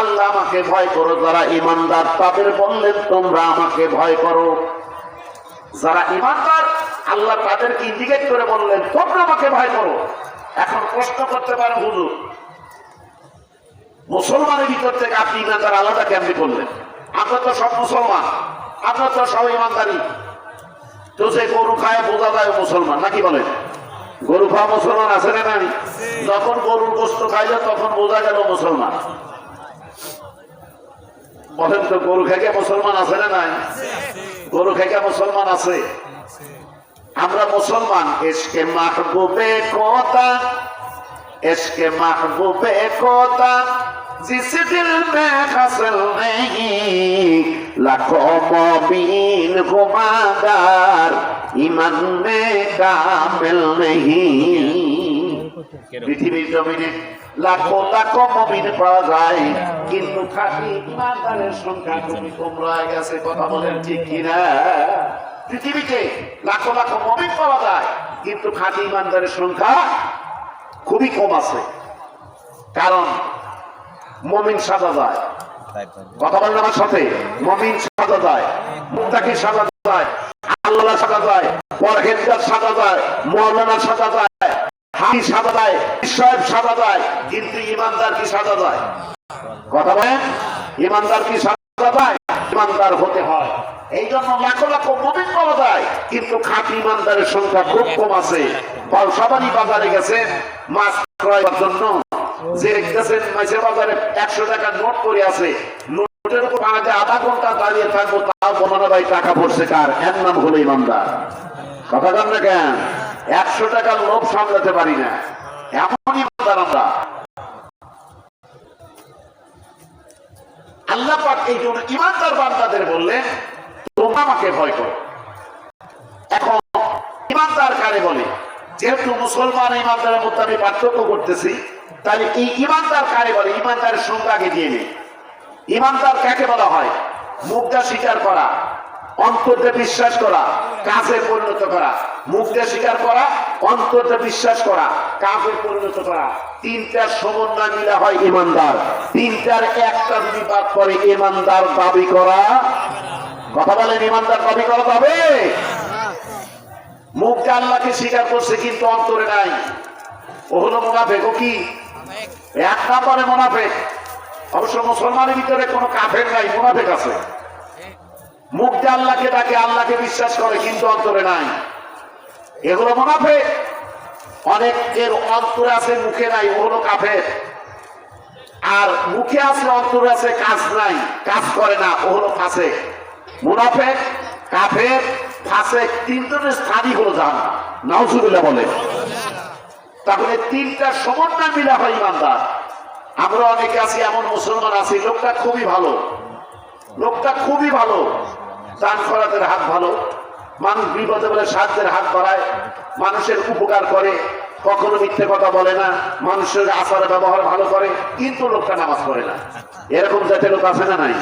আল্লাহ আমাকে ভয় করো। যারা ইমানদার তাদের বললেন তোমরা আমাকে ভয় করো। যারা ইমানদার আল্লাহ তাদেরকে ইন্ডিকেট করে বললেন তোমরা আমাকে ভয় করো। এখন প্রশ্ন করতে পারে হুজুর, মুসলমানের ভিতর থেকে আপনি ইমানদার আলাদা কেমনি করলেন? আমরা তো সব মুসলমান, আমরা তো সব ইমানদারি। তো সে গরু খায় বোঝা যায় মুসলমান, নাকি বলেন? গরু খাওয়া মুসলমান আছে না নাই? যখন গরুর গোস্ত খাইলে তখন বোঝা গেল মুসলমান। বলেন তো গরু খেয়ে মুসলমান আছে না নাই? গরু খেয়ে মুসলমান আছে। আমরা মুসলমান। এসকে মাহবুবে কোতা, এসকে মাহবুবে কোতা जिस दिल में खसल नहीं लाखों मोमिन गुमादार ईमान में कामिल नहीं। পৃথিবীর জমিনে লাখো লাখো মুমিন পাওয়া যায়, কিন্তু খাঁটি ইমানদারের সংখ্যা খুবই কম রয়ে গেছে। কথা বলেন ঠিক কিনা? পৃথিবীতে লাখো লাখো মুমিন পাওয়া যায়, কিন্তু খাঁটি ইমানদারের সংখ্যা খুবই কম আছে। কারণ মুমিন সাজা যায়, কথা বলেন আমার সাথে, মুমিন সাজা যায়, মুত্তাকি সাজা যায়, আল্লাহ সাজা যায়, পরহেজগার সাজা যায়, মুআমিনা সাজা যায়, হাফি সাজা যায়, সাহেব সাজা যায়, কিন্তু ইমানদার কি সাজা যায়? কথা বলেন, ইমানদার কি সাজা যায়? ইমানদার হতে হয়। এই জন্য লাখো লাখো মুমিন পাওয়া যায়, কিন্তু খাঁটি ইমানদারের সংখ্যা খুব কম আছে। সবারই বাজারে গেছে মাছ ক্রয়ের জন্য, যে দেখতেছেন মাছের বাজারে 100 টাকার নোট পড়ে আছে, নোটের উপর আগে আধা ঘন্টা দাঁড়িয়ে থাকবো, তাও বলানো ভাই টাকা পড়ছে কার? এর নাম হলো ইমানদার। কথা বলেন না কেন? 100 টাকার লোভ সামলাতে পারি না, এমন ইমানদার আমরা। আল্লাহ পাক এই জন্য ইমানদার বান্দাদের বললেন তোমরা আমাকে ভয় করো। এখন ইমানদার কারে বলে? যেহেতু মুসলমান ইমানদারের মধ্যে আমি পার্থক্য করতেছি, তাহলে এই ইমানদার কারে বলে? ইমানদারের সংজ্ঞা আগে দিয়ে নেই। ইমানদার কাকে বলা হয়? মুখটা স্বীকার করা, অন্তরে বিশ্বাস করা, কাজে পরিণত করা। মুখটা স্বীকার করা, অন্তরে বিশ্বাস করা, কাজে পরিণত করা। তিনটার সমন্বয় মিলে হয় ইমানদার। তিনটার একটা যদি বাদ করে ইমানদার দাবি করা। কথা বলেন, ইমানদার দাবি করা যাবে? মুখটা আল্লাহকে স্বীকার করছে কিন্তু অন্তরে নাই, ও হলো মুনাফিক। ও কি? এক নাম্বারে মুনাফিক। অবশ্য মুসলমানের ভিতরে কোনো কাফের নাই, মুনাফিক আছে। মুখ দিয়ে আল্লাহকে ডাকে, আল্লাহকে বিশ্বাস করে, কিন্তু অন্তরে নাই, এগুলো মুনাফিক। অনেকের অন্তরে আছে মুখে নাই, ও হলো কাফের। আর মুখে আছে অন্তরে আছে, কাজ নাই, কাজ করে না, ও হলো ফাসিক। মুনাফিক, কাফের, ফাসিক তিনজনের স্থানই হলো জাহান্নাম। নাউজুবিল্লাহ বলে। তাহলে তিনটা সমন্বয় মিলা হয় ইমানদার। আমরা অনেকে আছি এমন মুসলমান আছি, লোকটা খুবই ভালো, লোকটা খুবই ভালো, দান খয়রাতের হাত ভালো, মানুষ বিপদে বলে সাহায্যের হাত বাড়ায়, মানুষের উপকার করে, কখনো মিথ্যে কথা বলে না, মানুষের আচার ব্যবহার ভালো করে, কিন্তু লোকটা নামাজ পড়ে না। এরকম জাতীয় লোক আছে না নাই?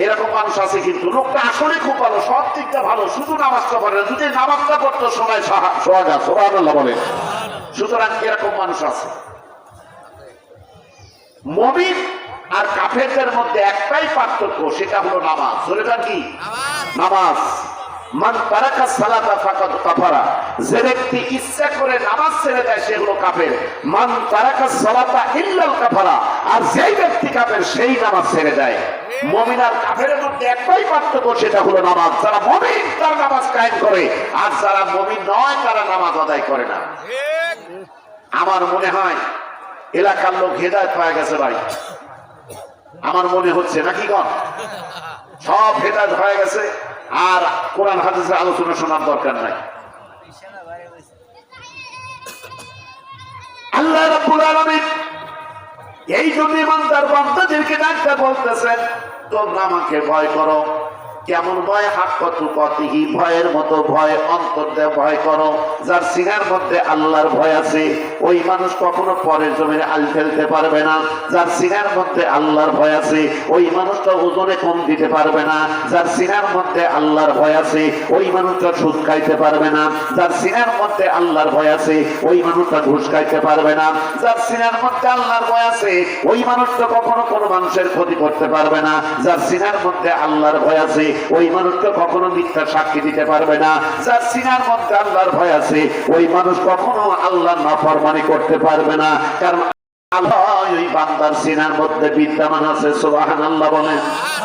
এরকম মানুষ আছে, কিন্তু লোকটা আসলে খুব ভালো, সব দিকটা ভালো, শুধু নামাজটা পড়ে না। যদি নামাজটা পড়তো সময় সোহাগা সুবহানাল্লাহ বলে। সুতরাং এরকম মানুষ আছে। মুমিন আর কাফেরদের মধ্যে একটাই পার্থক্য, সেটা হলো নামাজ। সেটা কি? নামাজ। মান তারাকা সালাতা ফাকাদ কাফারা, যে ব্যক্তি ইচ্ছা করে নামাজ ছেড়ে দেয় সে হলো কাফের। মান তারাকা সালাতা ইল্লাল কাফারা, আর যেই ব্যক্তি কাফের সেই নামাজ ছেড়ে দেয়। মুমিন আর কাফেরের মধ্যে একটাই পার্থক্য, সেটা হলো নামাজ। যারা মুমিন তারা নামাজ কায়েম করে, আর যারা মুমিন নয় তারা নামাজ আদায় করে না। আমার মনে হয় এলাকার লোক হেদায়েত পাওয়া গেছে ভাই, আমার মনে হচ্ছে, নাকি গণ? সব হেদায়েত হয়ে গেছে, আর কোরআন হাদিসের আলোচনা শোনার দরকার নাই। আল্লাহ রাব্বুল আলামিন এই জন্য ইমানদার বান্দাদেরকে ডাকতে বলতেছেন তোমরা আমাকে ভয় করো। কেমন ভয়? হাক্কা তুকাতিহি, ভয়ের মতো ভয়, অন্তর দিয়ে ভয় করো। যার সিনার মধ্যে আল্লাহর ভয় আছে ওই মানুষ কখনো পরের জমিনে আল ফেলতে পারবে না। যার সিনার মধ্যে আল্লাহর ভয় আছে ওই মানুষটা ওজনে কম দিতে পারবে না। যার সিনার মধ্যে আল্লাহর ভয় আছে ওই মানুষটা সুদ খাইতে পারবে না। যার সিনার মধ্যে আল্লাহর ভয় আছে ওই মানুষটা ঘুষ খাইতে পারবে না। যার সিনার মধ্যে আল্লাহর ভয় আছে ওই মানুষটা কখনো কোনো মানুষের ক্ষতি করতে পারবে না। যার সিনার মধ্যে আল্লাহর ভয় আছে ওই মানুষটা কখনো মিথ্যা সাক্ষী দিতে পারবে না। যার সিনার মধ্যে আল্লাহর ভয় আছে ওই মানুষ কখনো আল্লাহর নাফরমানি করতে পারবে না। কারণ আল্লাহ ওই বান্দার সিনার মধ্যে বিদ্যমান আছে। সুবহানাল্লাহ বলেন।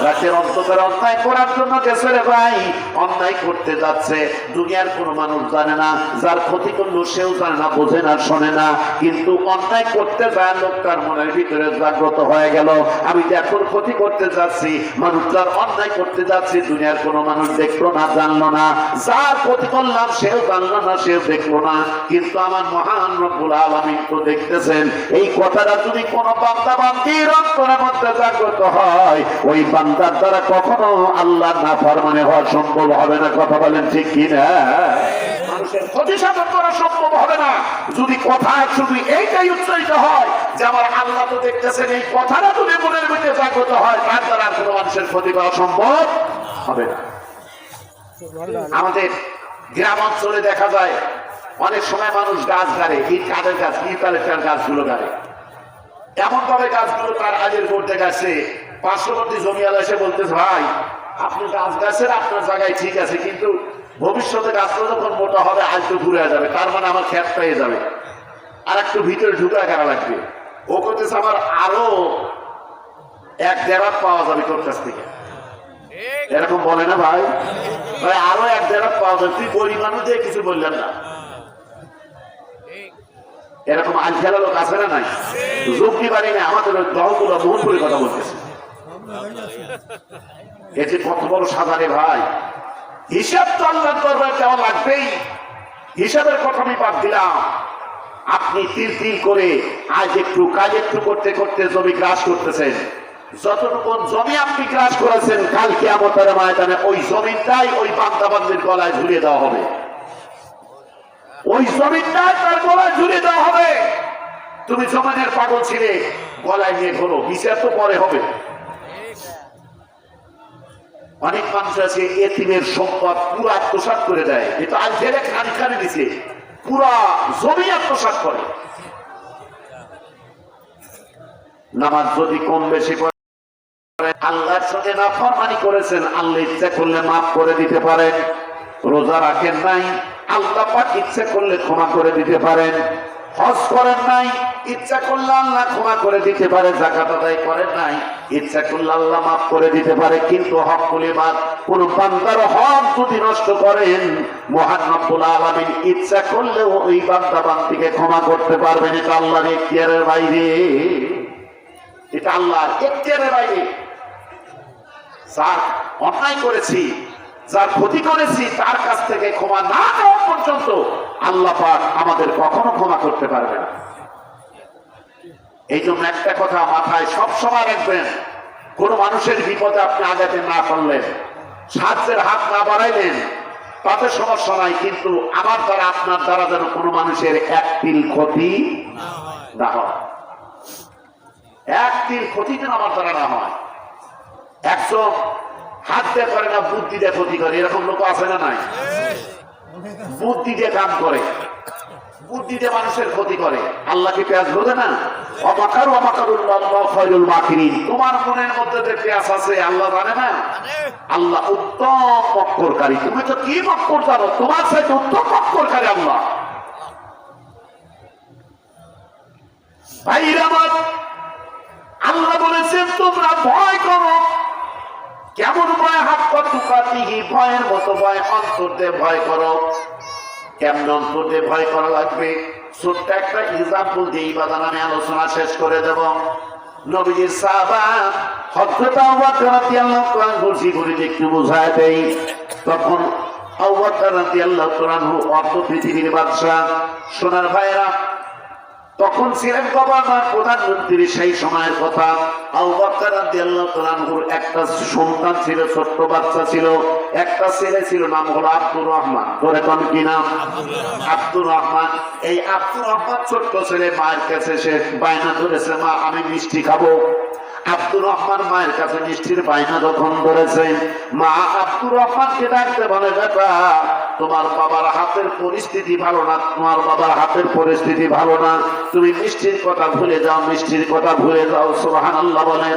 রাতের অন্ধকারে অন্যায় করার জন্য গেছে রে ভাই, অন্যায় করতে যাচ্ছে। দুনিয়ার কোনো মানুষ জানে না, যার ক্ষতি করলো সেও জানে না, বোঝে না, শোনে না। কিন্তু অন্যায় করতে যায় লোকটার মনের ভিতরে জাগ্রত হয়ে গেল, আমি যে এখন ক্ষতি করতে যাচ্ছি। মানুষটার অন্যায় করতে যাচ্ছি, দুনিয়ার কোনো মানুষ দেখলো না, জানলো না। যার ক্ষতি করলাম সেও জানলো না, সেও দেখলো না। কিন্তু আমার মহান রব্বুল আলামিন তো দেখতেছেন। এই কথাটা যদি কোনো বান্দা বান্দির অন্তরের মধ্যে জাগ্রত হয় ওই বান্দার দ্বারা কখনো আল্লাহর নাফরমানি হওয়া সম্ভব হবে না। কথা বলেন ঠিক কি না? মানুষের ক্ষতি সাধন করা সম্ভব হবে না যদি কথা শুধু এইটাই উচ্চারিত হয় যে আমার আল্লাহ তো দেখতেছেন। এই কথাটা যদি মনের মধ্যে জাগ্রত হয় তার দ্বারা আর কোনো মানুষের ক্ষতি করা সম্ভব হবে না। আমাদের গ্রাম অঞ্চলে দেখা যায় অনেক সময় মানুষ গাছ গাড়ে, ইট কাঠের গাছ, ইউক্যালিপটাস গাছগুলো গাড়ে। এমন ভাবে গাছগুলো তার আগের করতে গেছে, পার্শ্ববর্তী জমিওয়ালা এসে বলতেছে, ভাই আপনি গাছ গাছের আপনার জায়গায় ঠিক আছে, কিন্তু ভবিষ্যতে গাছগুলো যখন মোটা হবে আজ তো ঘুরে যাবে, তার মানে আমার ক্ষেত পেয়ে যাবে, আর একটু ভিতরে ঢুকায় করা লাগবে। ও করতেছে আমার আরো 1-1.5 পাওয়া যাবে তোর কাছ থেকে। এরকম বলে না ভাই? ভাই আরো 1-1.5 পাওয়া যাবে, তুই গরিব মানুষ দিয়ে কিছু বললেন না। এরকম আজ খেলা লোক আছে না নাই? যুক্তি বাড়ি না, আমাদের দলগুলো বহু করে কথা বলতেছে। এতে কত বড় সাজারে ভাই। হিসাব তো আল্লাহর দরবারে দেওয়া লাগবেই। হিসাবের কথা আমি বাদ দিলাম। আপনি তিল তিল করে আজ একটু কাজ একটু করতে করতে জমি গ্রাস করতেছেন। যতটুকু জমি আপনি গ্রাস করেছেন কাল কিয়ামতের ময়দানে ওই জমিটাই ওই বান্দা বান্দির গলায় ঝুলিয়ে দেওয়া হবে। ওই জমিটাই তার গলায় ঝুলিয়ে দেওয়া হবে। তুমি জমিনের পাগল ছিলে, গলায় নিয়ে ঘোরো, বিচার তো পরে হবে। অনেক মানুষ আছে এতিমের সম্পদ পুরো আত্মসাৎ করে দেয়। এটা আজ ফেলে খানি খানি দিছে, পুরা জমি আত্মসাৎ করে। নামাজ যদি কম বেশি করে আল্লাহর সঙ্গে নাফরমানি করেছেন, আল্লাহ ইচ্ছা করলে মাফ করে দিতে পারেন। রোজা রাখেন নাই, আল্লাহ পাক ইচ্ছা করলে ক্ষমা করে দিতে পারেন। হজ করেন নাই, ইচ্ছা করলে আল্লাহ ক্ষমা করে দিতে পারে। যাকাত আদায় করেন নাই, ইচ্ছা করলে আল্লাহ মাফ করে দিতে পারে। কিন্তু হক কুলিমাত কোন বান্দার হক যদি নষ্ট করেন, মহান রব্বুল আলামিন ইচ্ছা করলেও ওই বান্দা বান্দিকে ক্ষমা করতে পারবেন। এটা আল্লাহর এখতিয়ারের বাইরে, এটা আল্লাহর এখতিয়ারের বাইরে। যার অন্যায় করেছি, যার ক্ষতি করেছি, তার কাছ থেকে ক্ষমা না পাওয়া পর্যন্ত আল্লাহ পাক আমাদের কখনো ক্ষমা করতে পারবে না। এই জন্য একটা কথা মাথায় সব সময় রাখবেন, কোন মানুষের বিপদে আপনি আঘাতে না করলেন, সাহায্যের হাত না বাড়াইলেন, তাতে সমস্যা নাই। কিন্তু আমার দ্বারা আপনার দ্বারা যেন কোনো মানুষের এক তিল ক্ষতি না হয়, এক তিল ক্ষতি যেন আমার দ্বারা না হয়। একজন হাত দিয়ে করে না, বুদ্ধি দিয়ে ক্ষতি করে, এরকম লোক আছে না নাই? বুদ্ধি দিয়ে কাম করে, বুদ্ধি দিয়ে মানুষের ক্ষতি করে। আল্লাহকে পেঁয়াজ বোঝে না? অমাকারু অমাকারুল্লাহ খায়রুল মাকিরিন। তোমার মনের মধ্যে যে পেঁয়াজ আছে আল্লাহ জানে না? আল্লাহ উত্তম মক্করকারী। তুমি তো কি মক্কর জানো? তোমার সাথে উত্তম মক্করকারী আল্লাহ। ভাইরা আমার, আল্লাহ বলেছেন তোমরা ভয় করো। কেমন ভয়? হাক্কা তুকাতিহি, ভয়ের মতো ভয়, অন্তর দিয়ে ভয় করো। কেমন অন্তর দিয়ে ভয় করা লাগবে? ছোট্ট একটা এক্সাম্পল দিয়ে বাদান আমি আলোচনা শেষ করে দেব। নবীজির সাহাবা হযরত আবু বকর রাদিয়াল্লাহু আনহু জীবনে একটু বোঝায় দেই। তখন আবু বকর রাদিয়াল্লাহু আনহু অর্ধ পৃথিবীর বাদশা। সোনার ভাইরা, তখন ছিলেন গভর্নর, প্রধানমন্ত্রী। সেই সময়ের কথা, আবু বকর রাদিয়াল্লাহু তাআলা আনহুর একটা সন্তান ছিল, ছোট্ট বাচ্চা ছিল, একটা ছেলে ছিল, নাম হলো আব্দুর রহমান। ধরে কোন কি নাম? আব্দুর রহমান। এই আব্দুর রহমান ছোট্ট ছেলে মায়ের কাছে সে বায়না ধরেছে, মা আমি মিষ্টি খাবো। আব্দুর রহমান মায়ের কাছে মিষ্টির বায়না যখন ধরেছে, মা আব্দুর রহমানকে ডাকতে বলে, বেটা তোমার বাবার হাতের পরিস্থিতি ভালো না, তোমার বাবার হাতের পরিস্থিতি ভালো না, তুমি মিষ্টির কথা ভুলে যাও, মিষ্টির কথা ভুলে যাও। সুবহানাল্লাহ বলেন।